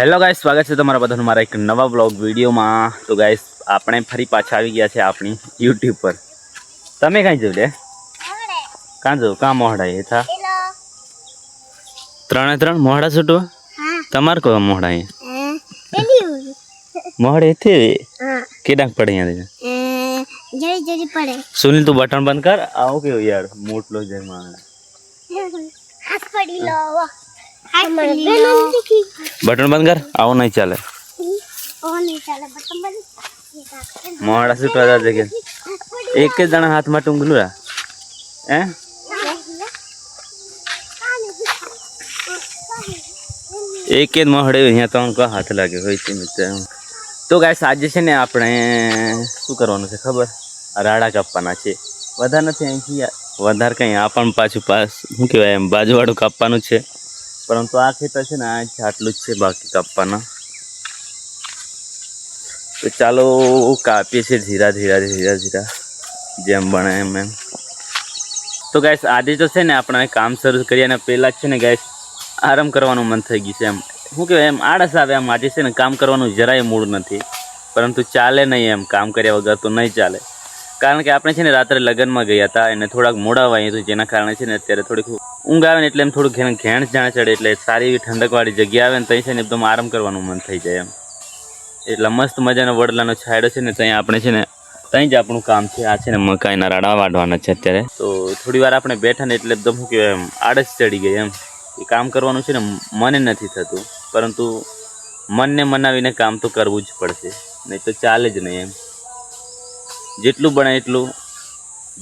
Hello guys, સ્વાગત છે તમારા બધાનું મારા એક નવા વ્લોગ વિડીયોમાં। તો ગાઈસ, આપણે ફરી પાછા આવી ગયા છે આપણી યુટ્યુબ પર। તમે કાંઈ જોઈ લે કાં જો કાં મોહડા એ થા ત્રણ મોહડા છૂટવા તમારે કોઈ મોહડા મોહડે થે કે ડાક પડે અહીંયા जड़ी पड़े सुनील तू बटन बंद कर आओ के यार मोट लो जय मां हाथ पड़ी लो बटन बंद कर आओ नहीं चले बटन बंद मोहड़ा से पैदा देखे एक के जना हाथ में टूंगलू रहा हैं एक के मोहड़े यहाँ तो उनका हाथ लगे हुई थी मित्र। तो गाइस आज છે ને આપણે શું કરવાનું છે ખબર? રાડા કાપવાના છે। વધારે નથી અહીંથી વધારે કંઈ આ પણ પાછું શું કહેવાય એમ બાજુવાળું કાપવાનું છે, પરંતુ આ ખેતર છે ને આ આટલું જ છે, બાકી કાપવાના। તો ચાલો કાપીએ છીએ ધીરા ધીરા જેમ બને એમ। તો ગાઈસ આજે તો છે ને આપણે કામ શરૂ કરીએ અને પહેલાં છે ને ગાઈસ આરામ કરવાનું મન થઈ ગયું છે એમ શું કહેવાય એમ આળસ આવે એમ। આજે છે ને કામ કરવાનું જરાય મૂડ નથી, પરંતુ ચાલે નહીં એમ કામ કર્યા વગર તો નહીં ચાલે। કારણ કે આપણે છે ને રાત્રે લગ્નમાં ગયા હતા અને થોડાક મોડા વાગ્યા હતું, જેના કારણે છે ને અત્યારે થોડીક ઊંઘ આવે ને એટલે એમ થોડું ઘેણ જાણે ચડે, એટલે સારી એવી ઠંડકવાળી જગ્યા આવે ને ત્યાં છે ને એકદમ આરામ કરવાનું મન થઈ જાય એમ। એટલા મસ્ત મજાનો વડલાનો છાંયડો છે ને ત્યાં આપણે છે ને ત્યાં જ આપણું કામ છે। આ છે ને મકાઈના રાડા વાઢવાના છે અત્યારે। તો થોડી વાર આપણે બેઠા ને એટલે એકદમ શું કહેવાય એમ આળસ ચડી ગઈ એમ કે કામ કરવાનું છે ને મને નથી થતું, પરંતુ મનને મનાવીને કામ તો કરવું જ પડશે, નહીં તો ચાલે જ નહીં એમ। જેટલું બને એટલું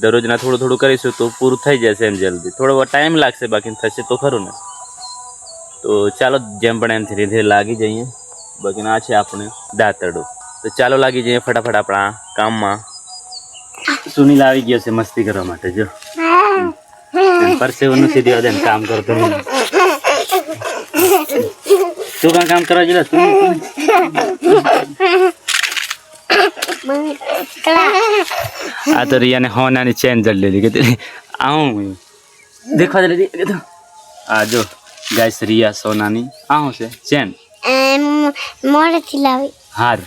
દરરોજના થોડું કરીશું તો પૂરું થઈ જશે એમ જલ્દી। થોડો ટાઈમ લાગશે, બાકી થશે તો ખરું ને। તો ચાલો જેમ પણ એમ ધીરે ધીરે લાગી જઈએ। બાકી આ છે આપણે દાંતરડું। તો ચાલો લાગી જઈએ ફટાફટ આપણા કામમાં। સુનિલ આવી ગયો છે મસ્તી કરવા માટે, જો પરસેવાનું સીધી વધે ને કામ કરતો નહીં। તું કામ કરવા જેલા તું आ तो रिया ने होना ने चैन जल ले ली कहते आऊं देखा दे तो आ जो गाइस रिया सोना नी आऊं से चैन मोरे खिलावी हार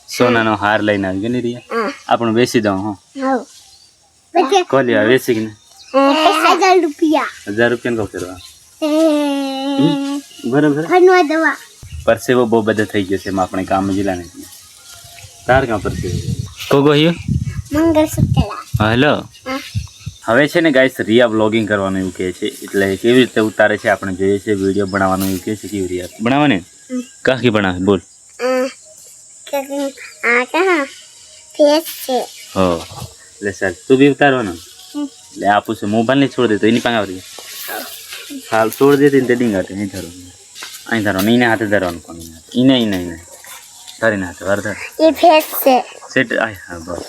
सोना नो हार લઈને આવી ગઈ रिया આપણો બેસી દઉં હો કોલિયા બેસી ગઈ 1000 रुपया 1000 રૂપિયા નો કરવા બરાબર ખનો દવા પરસેવો બહુ બધો થઈ ગયો છે આપણે કામ જિલ્લાને તાર કામ પરસેવો કોગો હિયો મંગળસૂત્ર હેલો હવે છે ને ગાઈસ રિયા વ્લોગિંગ કરવાનું એવું કહે છે, એટલે કેવી રીતે ઉતારે છે આપણે જોઈએ છે, વિડીયો બનાવવાનું એવું કહે છે। કેવી રિયા બનાવવાની કાકી બનાવે બોલ આ કહા ફેસ છે હો એટલે સર તું બી ઉતારવાનો એટલે આપું છે મોબાઈલ ને છોડ દે તો એની પાસે આવરી હાલ છોડ દે તે ડીંગાટે નહીં ધરવાનું અહીં ધરવાનું એને હાથે ધરવાનું કોણ એને ધરીને હાથે વાર ધર ये फेस से સેટ આય હા બસ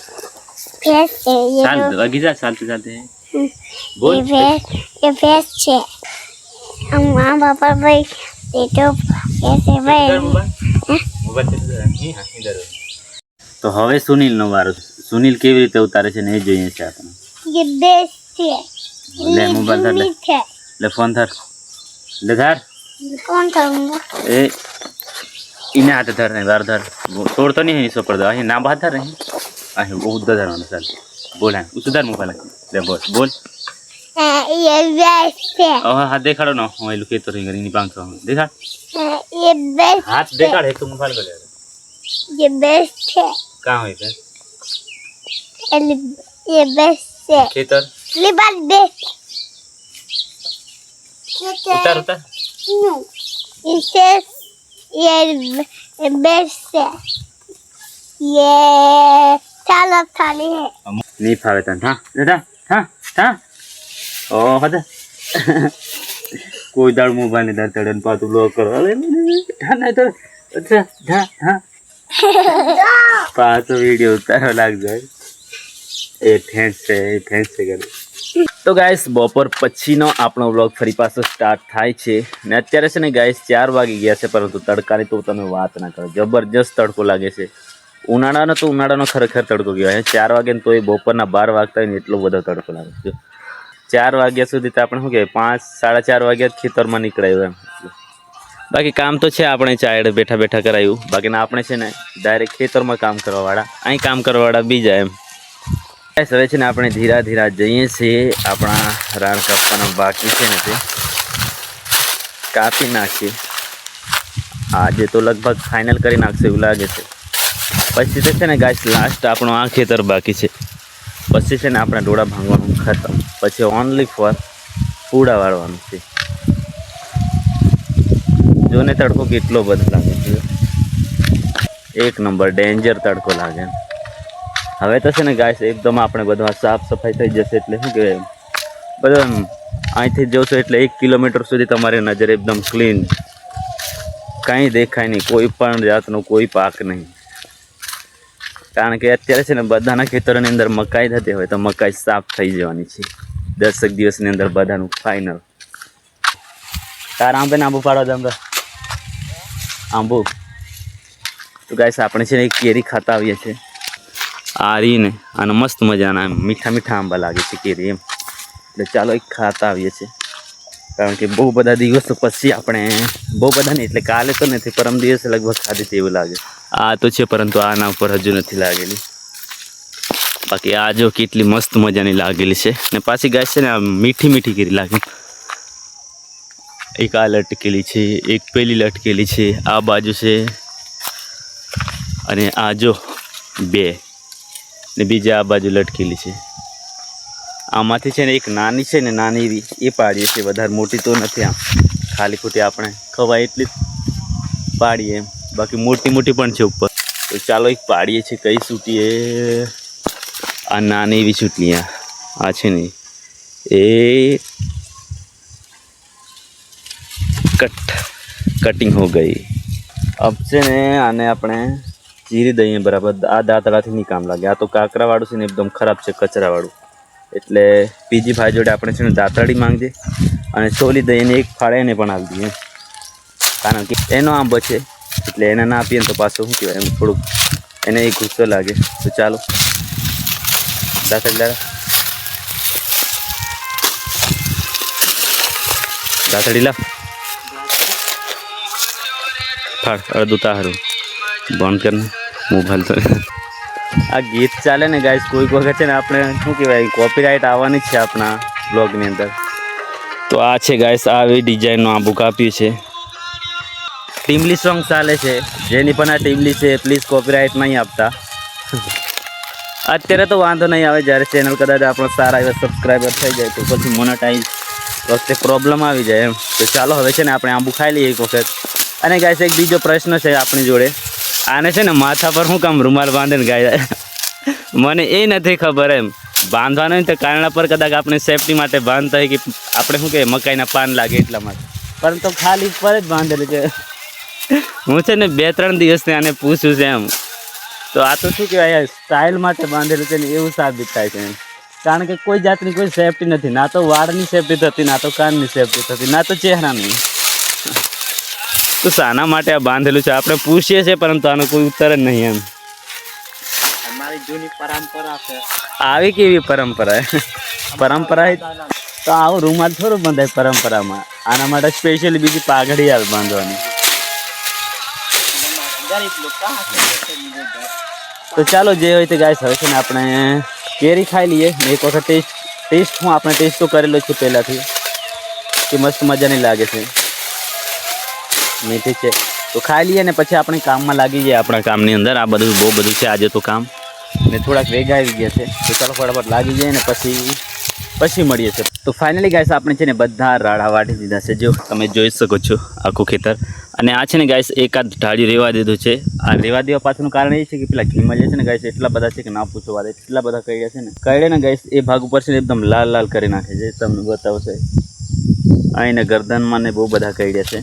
फेस से ये ચાલ વાગી જા ચાલતે બોલ ये फेस से हम माँ पापा भाई ये तो कैसे भाई તો હવે સુનિલ નો વારો। સુનિલ કેવી રીતે ઉતારે છે ને એ જોઈએ છે આપણે। ये बेस से લે મોબાઈલ ધર લે ફોન ધર લે ધર कौन करूँगा એ इन्हें हाथ धर रहे बार धर तोड़ तो नहीं है इसको पड़ दो ना बात धर रहे हैं वो उधर धर चल बोल है उस उधर मुँह ले बोल बोल ये बेस से हाथ देखा ना वो लुके तो रहेंगे नहीं पाँच देखा ये बेस हाथ देखा है तुम मोबाइल कर ये बेस है कहाँ हुई फिर ये बेस है खेतर लिबास बेस उतर उतर इसे ये बेस है ये चालक थाली है नहीं फावे तन हाँ दादा हाँ हाँ ओ हदा कोई दाड़ मोबाइल इधर तड़न पातू लोग करो अरे हाँ तो अच्छा हाँ हाँ पाँच वीडियो उतारो लाग जाए એ ફેન્સ છે કરે। તો ગાઈસ બપોર પછીનો આપણો વ્લોગ ફરી પાછો સ્ટાર્ટ થાય છે ને અત્યારે છે ને ગાઈસ 4 વાગી ગયા છે, પરંતુ તડકાની તો તમે વાત ના કરો, જબરજસ્ત તડકો લાગે છે। ઉનાળાનો તો ઉનાળાનો ખરેખર તડકો ગયો છે। 4 વાગે ને તો એ બપોરના 12 વાગતા હોય ને એટલો બધો તડકો લાગે છે। 4 વાગ્યા સુધી તો આપણે શું કહેવાય 5 સાડા 4 વાગ્યા ખેતરમાં નીકળાયું એમ। બાકી કામ તો છે આપણે ચાયડે બેઠા બેઠા કરાયું, બાકીના આપણે છે ને ડાયરેક્ટ ખેતરમાં કામ કરવાવાળા, અહીં કામ કરવાવાળા બીજા એમ. હવે છે ને આપણે ધીરા ધીરા જઈએ છીએ, આપણા રાણ કાપવાના બાકી છે ને તે કાપી નાખીએ. આજે તો લગભગ ફાઇનલ કરી નાખશે એવું લાગે છે. પછી તો છે ને ગાઈસ લાસ્ટ આપણું આ ખેતર બાકી છે. પછી છે ને આપણે ડોળા ભાંગવાનું ખતમ. પછી ઓનલી ફોર પૂડા વાળવાનું છે. જોને તડકો કેટલો બધો લાગે છે, એક નંબર ડેન્જર તડકો લાગે. હવે તો છે ને ગાઈસ એકદમ આપણે બધા સાફ સફાઈ થઈ જશે, એટલે શું કહેવાય બધું અહીંથી જશો એટલે 1 કિલોમીટર સુધી તમારી નજર એકદમ ક્લીન, કાંઈ દેખાય નહીં, કોઈ પણ જાતનો કોઈ પાક નહીં. કારણ કે અત્યારે છે ને બધાના ખેતરોની અંદર મકાઈ થતી હોય તો મકાઈ સાફ થઈ જવાની છે 10 દિવસની અંદર બધાનું ફાઇનલ. તારા આંબે આંબુ પાડવા દે અંદર આંબુ. તો ગાઈસ આપણે છે ને એક કેરી ખાતા આવીએ છીએ આ રીને, અને મસ્ત મજાના એમ મીઠા મીઠા આંબા લાગે છે કેરી એમ. એટલે ચાલો એક ખાતા આવીએ છીએ, કારણ કે બહુ બધા દિવસો પછી આપણે, બહુ બધા નહીં એટલે કાલે તો નથી, પરમ દિવસે લગભગ ખાધી તેવું લાગે. આ તો છે પરંતુ આના ઉપર હજુ નથી લાગેલી. બાકી આ જો કેટલી મસ્ત મજાની લાગેલી છે, ને પાછી ગાય છે ને આ મીઠી મીઠી કેરી લાગે. એક આ લટકેલી છે, એક પેલી લટકેલી છે, આ બાજુ છે, અને આ જો 2 ને બીજી આ બાજુ લટકેલી છે. આમાંથી છે ને એક નાની છે ને નાની એવી એ પાડીએ છીએ, વધારે મોટી તો નથી. આમ ખાલી ખોટી આપણે ખવાય એટલી જ પાડીએ એમ, બાકી મોટી મોટી પણ છે ઉપર. તો ચાલો એક પાડીએ છીએ. કઈ સૂટીએ? આ નાની એવી સૂટલી આ છે ને એ કટિંગ हो गई. अब છે ને આને આપણે ચીરી દઈએ બરાબર. આ દાંતડાથી નહીં કામ લાગે, આ તો કાકરાવાળું છે ને એકદમ ખરાબ છે, કચરાવાળું. એટલે બીજી ભાઈ જોડે આપણે છે ને દાંતરડી માંગજે અને છોલી દઈને એક ફાળે એને પણ આપી દઈએ, કારણ કે એનો આંબો છે એટલે એને ના આપીએ ને તો પાછું શું કહેવાય એમ થોડુંક એને એ ગુસ્સો લાગે. તો ચાલો દાંતરડી લાવ ફાળ અડધું તારું બંધ કરીને મોબાઈલ તો. આ ગીત ચાલે ને ગાઈસ કોઈક વખત છે ને આપણે શું કહેવાય કોપીરાઇટ આવવાની જ છે આપણા બ્લોગની અંદર. તો આ છે ગાઈસ આવી ડિઝાઇનનું આંબુ કાપ્યું છે. ટીમલી સોંગ ચાલે છે, જેની પણ આ ટીમલી છે પ્લીઝ કોપીરાઇટ નહીં આપતા. અત્યારે તો વાંધો નહીં આવે, જ્યારે ચેનલ કદાચ આપણો સારા એવા સબસ્ક્રાઈબર થઈ જાય તો પછી મોનેટાઈઝ વખતે પ્રોબ્લેમ આવી જાય એમ. તો ચાલો હવે છે ને આપણે આંબુ ખાઈ લઈએ એક વખત. અને ગાઈસ એક બીજો પ્રશ્ન છે આપણી જોડે, આને છે ને માથા પર શું કામ રૂમાલ બાંધે ને ગાય? મને એ નથી ખબર એમ. બાંધવાનું તો કારણા પર કદાચ આપણે સેફટી માટે બાંધતા હોય કે આપણે શું કહેવાય મકાઈના પાન લાગે એટલા માટે, પરંતુ ખાલી પર જ બાંધેલું છે. હું છે ને 2-3 દિવસથી આને પૂછું છે એમ, તો આ તો શું કહેવાય સ્ટાઇલ માટે બાંધેલું છે ને એવું સાબિત થાય છે એમ. કારણ કે કોઈ જાતની કોઈ સેફટી નથી, ના તો વાળની સેફટી થતી, ના તો કાનની સેફટી થતી, ના તો ચહેરાની. તો શાના માટે આ બાંધેલું છે આપણે પૂછીએ છીએ, પરંતુ આનો કોઈ ઉત્તર જ નહીં એમ. અમારી જૂની પરંપરા છે. આવી કેવી પરંપરા? પરંપરા તો આવું રૂમાલ થોડું બંધાય પરંપરામાં. આના માટે સ્પેશિયલી બીજી પાઘડી આવે બાંધવાની. તો ચાલો જે હોય તે ગાઈસ હવે છે ને આપણે કેરી ખાઈ લઈએ. એક વખત ટેસ્ટ હું આપણે ટેસ્ટ તો કરેલો છે પહેલાંથી કે મસ્ત મજાની લાગે છે, મીઠી છે. તો ખાઈ લઈએ ને પછી આપણે કામમાં લાગી જઈએ આપણા કામની અંદર. આ બધું બહુ બધું છે આજે તો કામ, ને થોડાક વેગા આવી ગયા છે. તો ચાલો ફટાફટ લાગી જાય ને પછી મળીએ છીએ. તો ફાઇનલી ગાઈસ આપણે છે ને બધા રાડા વાટી દીધા છે, જો તમે જોઈ શકો છો આખું ખેતર. અને આ છે ને ગાઈસ એકાદ ઢાળી રેવા દીધું છે. આ રેવા દેવા પાછળનું કારણ એ છે કે પેલા ઘીમાં જે છે ને ગાઈસ એટલા બધા છે કે ના પૂછો વાત, એટલા બધા કઈડ્યા છે ને. કઈડે ને ગાઈસ એ ભાગ ઉપર છે ને એકદમ લાલ લાલ કરી નાખે છે, તમને બતાવશે. અહીંને ગરદનમાં ને બહુ બધા કઈડ્યા છે,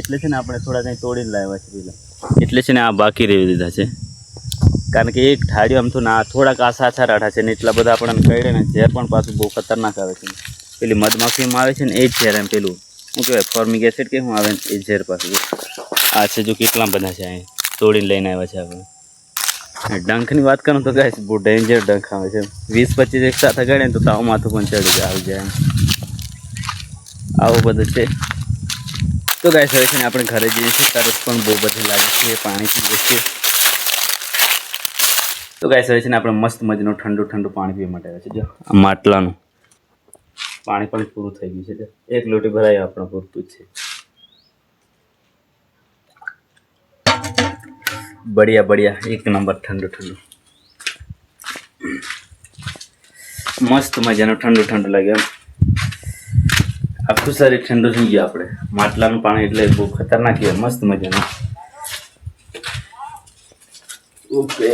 એટલે છે ને આપણે થોડા કંઈ તોડીને લાવ્યા છે પેલા. એટલે છે ને આ બાકી રહી દીધા છે, કારણ કે એક ઢાળ્યો આમ તો ના થોડાક આછા રાઠા છે ને એટલા બધા આપણને કઈડે ને ઝેર પણ પાછું બહુ ખતરનાક આવે છે. પેલી મધમાખીમાં આવે છે ને એ જ ઝેર એમ, પેલું શું કહેવાય ફોર્મિક એસિડ કે શું આવે ને એ ઝેર પાછું. આ છે જો કેટલા બધા છે અહીં તોડીને લઈને આવ્યા છે આપણે. ડંખની વાત કરું તો ગાઈસ બહુ ડેન્જર ડંખ આવે છે. 20-25 એક સાથે ગળે ને તો તાવ માથું પણ ચડી જાય આવી જાય. આવું બધું છે. તો ગાઈસ હવે છે ને આપણે ઘરે જઈએ છીએ, તરસ પણ બહુ બધી લાગે છે, પાણી પીએ છીએ. તો ગાઈસ હવે છે ને આપણે મસ્ત મજાનું ઠંડુ ઠંડુ પાણી પીવા માટે આવે છે. જો આ માટલાનું પાણી પણ પૂરું થઈ ગયું છે. જો એક લોટી ભરાય આપણે પૂરતું જ છે. બઢિયા બઢિયા, એક નંબર ઠંડુ ઠંડુ, મસ્ત મજાનું ઠંડુ ઠંડુ લાગે એમ. આખું શરીર ઠંડુ થઈ ગયું. આપણે માટલાનું પાણી એટલે બહુ ખતરનાક છે, મસ્ત મજાનું. ઓકે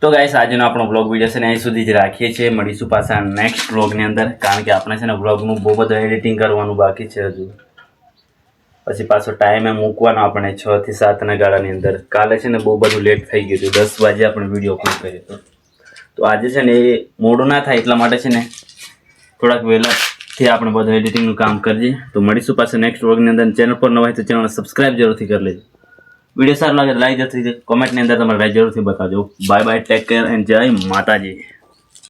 તો ગાઈસ આજનો આપણો બ્લોગ વિડીયો છે ને અહીં સુધી જ રાખીએ છીએ. મળીશું પાછા નેક્સ્ટ બ્લોગની અંદર, કારણ કે આપણે છે ને બ્લોગનું બહુ બધું એડિટિંગ કરવાનું બાકી છે હજુ. પછી પાછો ટાઈમે મૂકવાનો આપણે 6 થી 7 ગાળાની અંદર. કાલે છે ને બહુ બધું લેટ થઈ ગયું હતું, 10 વાગે આપણે વિડીયો અપલોડ કર્યો હતો. તો આજે છે ને એ મોડું ના થાય એટલા માટે છે ને થોડાક વહેલાથી આપણે બધું એડિટિંગનું કામ કરીએ. તો મળીશું પાછા નેક્સ્ટ બ્લોગની અંદર. ચેનલ પર નવા હોય તો ચેનલને સબસ્ક્રાઈબ જરૂરથી કરી લેજો. વિડીયો સારો લાગે તો લાઈક જરૂરથી, કોમેન્ટની અંદર તમારે લાઈક જરૂરથી બતાવજો. Bye bye, take care and જય માતાજી.